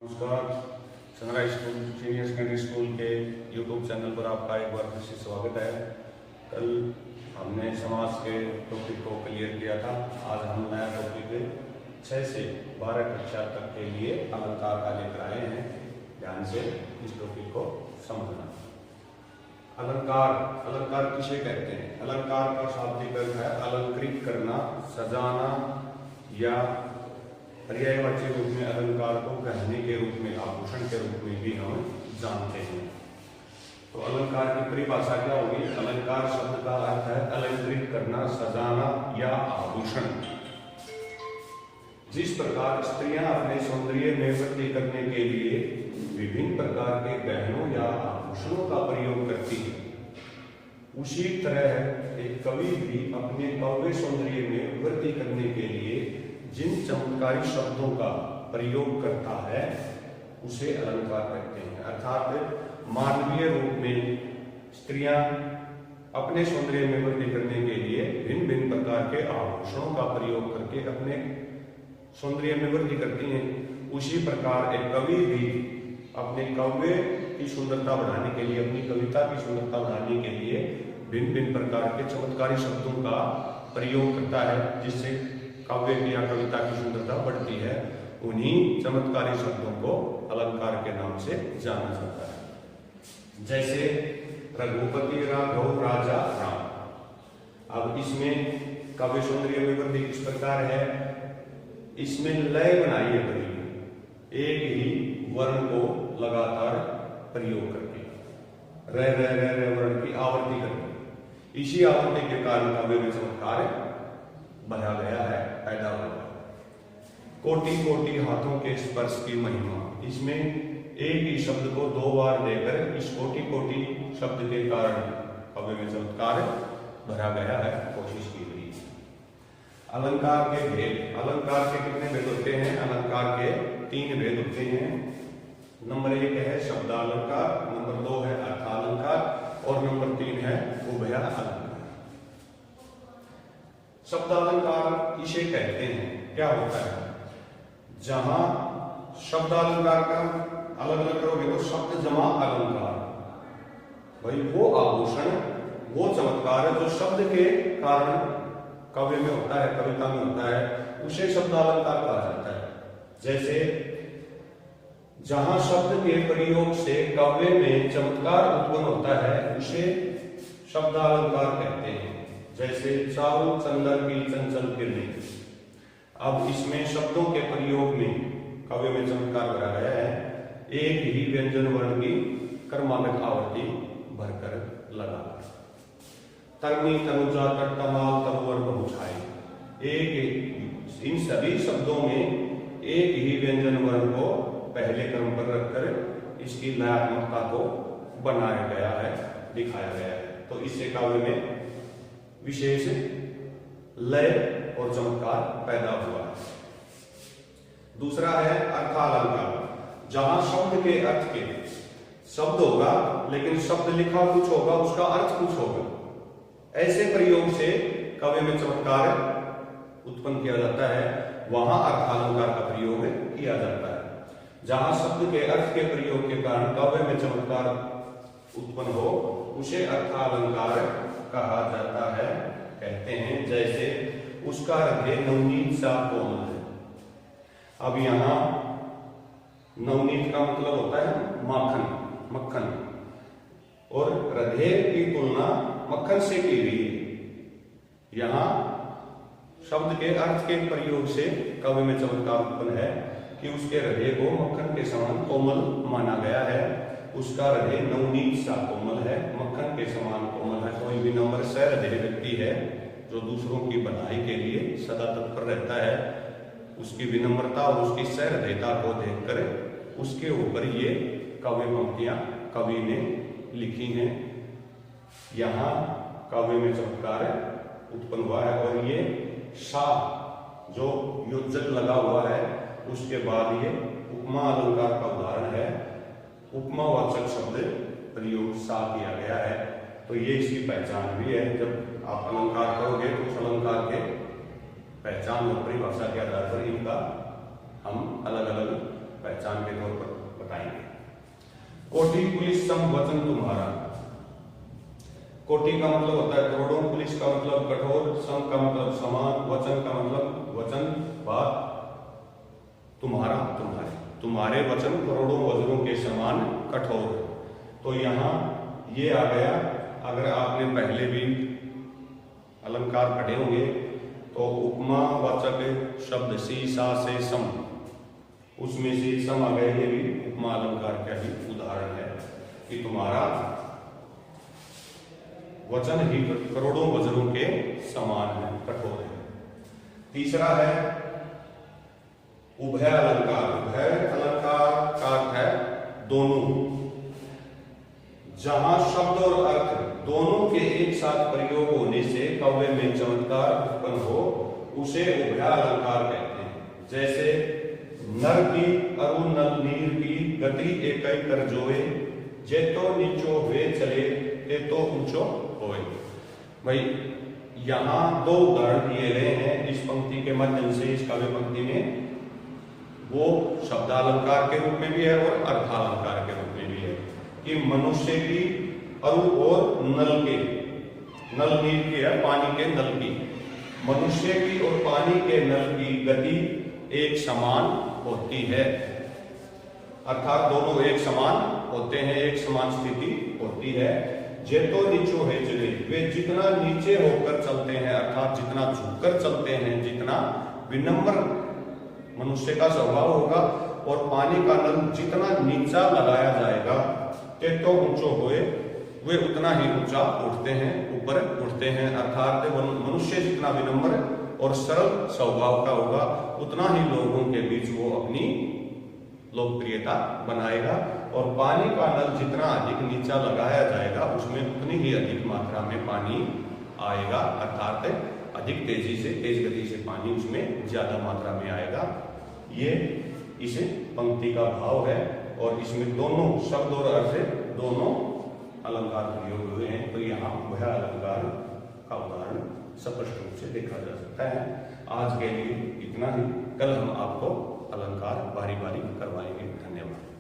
नमस्कार। Sunrise school senior secondary school के YouTube channel पर आपका एक बार फिर से स्वागत है। कल हमने समाज के टॉपिक को क्लियर किया था। आज हम नया टॉपिक 6 से 12 कक्षा तक के लिए अलंकार का लेकर आए हैं। ध्यान से इस टॉपिक को समझना। अलंकार किसे कहते हैं? अलंकार का शाब्दिक अर्थ है अलंकृत करना, सजाना या पर्यायवाची रूप में अलंकार को गहने के रूप में, आभूषण के रूप में भी हम जानते हैं। तो अलंकार की परिभाषा क्या होगी? अलंकार शब्द का अर्थ है अलंकृत करना, सजाना या आभूषण। जिस प्रकार स्त्रियां अपने सौंदर्य में वृद्धि करने के लिए विभिन्न प्रकार के गहनों या आभूषणों का प्रयोग करती है, उसी तरह एक कवि भी अपने काव्य सौंदर्य में वृद्धि करने के लिए जिन चमत्कारी शब्दों का प्रयोग करता है उसे अलंकार कहते हैं। अर्थात मानवीय रूप में स्त्रियां अपने सौंदर्य में वृद्धि करने के लिए भिन्न भिन्न प्रकार के आभूषणों का प्रयोग करके अपने सौंदर्य में वृद्धि करती हैं। उसी प्रकार एक कवि भी अपने काव्य की सुंदरता बढ़ाने के लिए, अपनी कविता की सुंदरता बढ़ाने के लिए भिन्न भिन्न प्रकार के चमत्कारी शब्दों का प्रयोग करता है, जिससे काव्य की या कविता की सुंदरता बढ़ती है। उन्हीं चमत्कारी शब्दों को अलंकार के नाम से जाना जाता है। जैसे रघुपति राघव राजा राम। अब इसमें काव्य सौंदर्य में वृद्धि किस प्रकार है? इसमें लय बनाई है कवि ने, एक ही वर्ण को लगातार प्रयोग करके, र वर्ण की आवृत्ति करके। इसी आवृत्ति के कारण काव्य में चमत्कार भरा गया है, पैदा हुआ। कोटि कोटि हाथों के स्पर्श की महिमा। इसमें एक ही शब्द को 2 बार लेकर इस कोटि कोटि शब्द के कारण काव्य में चमत्कार भरा गया है, कोशिश की गई। अलंकार के भेद। अलंकार के कितने भेद होते हैं? अलंकार के 3 भेद होते हैं। नंबर 1 है शब्दालंकार, नंबर 2 है अर्थालंकार और नंबर 3 है उभयालंकार। शब्दालंकार किसे कहते हैं? क्या होता है? जहां शब्दालंकार का अलग अलग करोगे तो शब्द जमा अलंकार, भाई वो आभूषण, वो चमत्कार है जो शब्द के कारण काव्य में होता है, कविता में होता है, उसे शब्दालंकार कहा जाता है। जैसे जहां शब्द के प्रयोग से काव्य में चमत्कार उत्पन्न होता है उसे शब्दालंकार कहते हैं। जैसे चारु चंदन की चंचल किरणें। अब इसमें शब्दों के प्रयोग में काव्य में चमत्कार भरा गया है। एक ही व्यंजन वर्ण की क्रमागत आवृत्ति भरकर लगा। तरनी तनुजा तमाल तरुवर बहुछाई। एक इन सभी शब्दों में एक ही व्यंजन वर्ण को पहले क्रम पर रखकर इसकी लयात्मकता को बनाया गया है, दिखाया गया है। तो इससे काव्य में विशेष लय और चमत्कार पैदा हुआ है। दूसरा है अर्थालंकार। जहां शब्द के अर्थ के शब्द होगा लेकिन शब्द लिखा कुछ होगा, उसका अर्थ कुछ होगा, ऐसे प्रयोग से काव्य में चमत्कार उत्पन्न किया जाता है, वहां अर्थालंकार का प्रयोग किया जाता है। जहां शब्द के अर्थ के प्रयोग के कारण काव्य में चमत्कार उत्पन्न हो उसे अर्थालंकार कहा जाता है, कहते हैं। जैसे उसका हृदय नवनीत सा कोमल है। अब यहां नवनीत का मतलब होता है माखन, मक्खन, और हृदय की तुलना मक्खन से की गई है। यहां शब्द के अर्थ के प्रयोग से काव्य में चमत्कार उत्पन्न है कि उसके हृदय को मक्खन के समान कोमल माना गया है। उसका हृदय नवनीत सा कोमल है, मक्खन के समान कोमल है। कोई विनम्र सहृदय व्यक्ति है जो दूसरों की भलाई के लिए सदा तत्पर रहता है, उसकी विनम्रता और उसकी सहृदयता को देखकर उसके ऊपर ये काव्य पंक्तियां कवि ने लिखी हैं। यहाँ काव्य में चमत्कार उत्पन्न हुआ है और ये सा जो योजक लगा हुआ है उसके बाद ये उपमा अलंकार का उदाहरण है। उपमावाचक शब्द प्रयोग सा किया गया है, तो ये इसकी पहचान भी है। जब आप अलंकार करोगे तो उस अलंकार के पहचान और परिभाषा के आधार पर इनका हम अलग अलग पहचान के तौर पर बताएंगे। कोटि पुलिस सम वचन तुम्हारा। कोटि का मतलब होता है करोड़ों, पुलिस का मतलब कठोर, सम का मतलब समान, वचन का मतलब वचन बात, तुम्हारा तुम्हारे, तुम्हारे वचन करोड़ों वज्रों के समान कठोर। तो यहाँ ये आ गया, अगर आपने पहले भी अलंकार पढ़े होंगे तो उपमा वाचक शब्द सी सा से सम, उसमें से सम आ गए, ये भी उपमा अलंकार का भी उदाहरण है कि तुम्हारा वचन ही करोड़ों वज्रों के समान है, कठोर है। तीसरा है उभय अलंकार। उभय अलंकार का अर्थ है दोनों, जहां शब्द और अर्थ दोनों के एक साथ प्रयोग होने से काव्य में चमत्कार उत्पन्न हो, उसे उभय अलंकार कहते हैं। जैसे नर की अरु नल नीर की गति एक कर जोए, जे तो नीचो वे चले ते तो ऊंचो होए। भाई यहां दो उदाहरण दिए गए हैं इस पंक्ति के माध्यम से, इस काव्य पंक्ति में। वो शब्दालंकार के रूप में भी है और अर्थालंकार के रूप में भी है कि मनुष्य की अरु और नल के, नल नीर की है पानी के नल की, मनुष्य की और पानी के नल की गति एक समान होती है, अर्थात दोनों एक समान होते हैं, एक समान स्थिति होती है। जे तो नीचो है चले, वे जितना नीचे होकर चलते हैं अर्थात जितना झुककर चलते हैं, जितना विनम्र मनुष्य का स्वभाव होगा, और पानी का नल जितना नीचा लगाया जाएगा ते तो ऊंचो होए, वे उतना ही ऊंचा उठते हैं, ऊपर उठते हैं। अर्थात मनुष्य जितना विनम्र और सरल स्वभाव का होगा, उतना ही लोगों के बीच वो अपनी लोकप्रियता बनाएगा, और पानी का नल जितना अधिक नीचा लगाया जाएगा उसमें उतनी ही अधिक मात्रा में पानी आएगा, अर्थात अधिक तेजी से, तेज गति से पानी उसमें ज्यादा मात्रा में आएगा। ये इस पंक्ति का भाव है, और इसमें दोनों शब्द और अर्थ दोनों अलंकार प्रयोग हुए हैं। तो यहाँ वह अलंकार का उदाहरण स्पष्ट रूप से देखा जा सकता है। आज के लिए इतना ही, कल हम आपको अलंकार बारी बारी करवाएंगे। धन्यवाद।